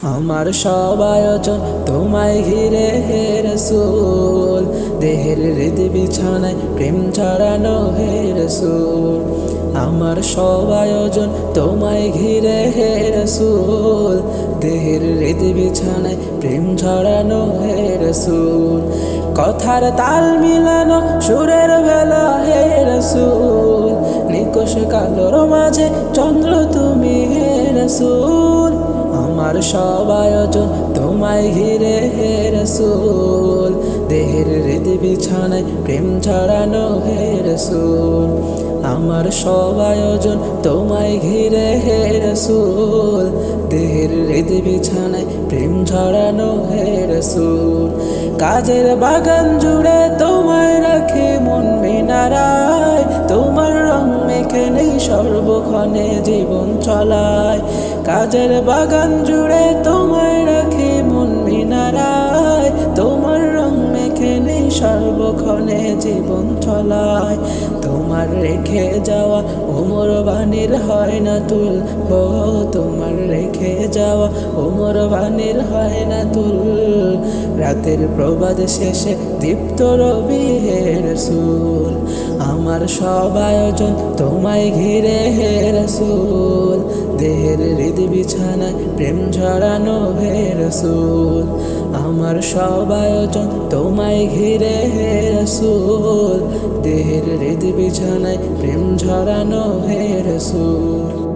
আমার সব আয়োজন তোমায় ঘিরে হে রসূল, দেহের হৃদ বিছানায় প্রেম ছড়ানো হে রসূল। আমার সব আয়োজন তোমায় ঘিরে হে রসূল, দেহের হৃদ বিছানায় প্রেম ছড়ানো হে রসূল। কথার তাল মিলানো সুরের বেলা হে রসূল, নিকশ কালোর মাঝে চন্দ্র তুমি হে রসূল। আমার সব আয়োজন তোমায় ঘিরে হে রসূল, দেহের হৃদ বিছানায় প্রেম ছড়ানো হে রসূল। আমার সব আয়োজন তোমায় ঘিরে হে রসূল, দেহের হৃদ বিছানায় প্রেম ছড়ানো হে রসূল। কাজের বাগান জুড়ে তোমায় রাখে মন মিনারায়, তোমার রং মেখে নেই সর্বক্ষণে জীবন চলায়। কাজের বাগান জুড়ে তোমায় রাখে মন মিনারায়, তোমার রং মেখে নেই সর্বক্ষণে জীবন চলায়। তোমার রেখে যাওয়া ওমর বাণীর হয় না তুল, ও তোমার রেখে যাওয়া ওমর বাণীর হয় না তুল। রাতের প্রবাদ শেষে দীপ্ত রবি হে রসূল, আমার সব আয়োজন তোমায় ঘিরে হে রসূল, দেহের হৃদ বিছানায় প্রেম ঝরানো হে রসূল। আমার সব আয়োজন তোমায় ঘিরে হে রসূল, দেহের হৃদ বিছানায় প্রেম ঝরানো হে রসূল।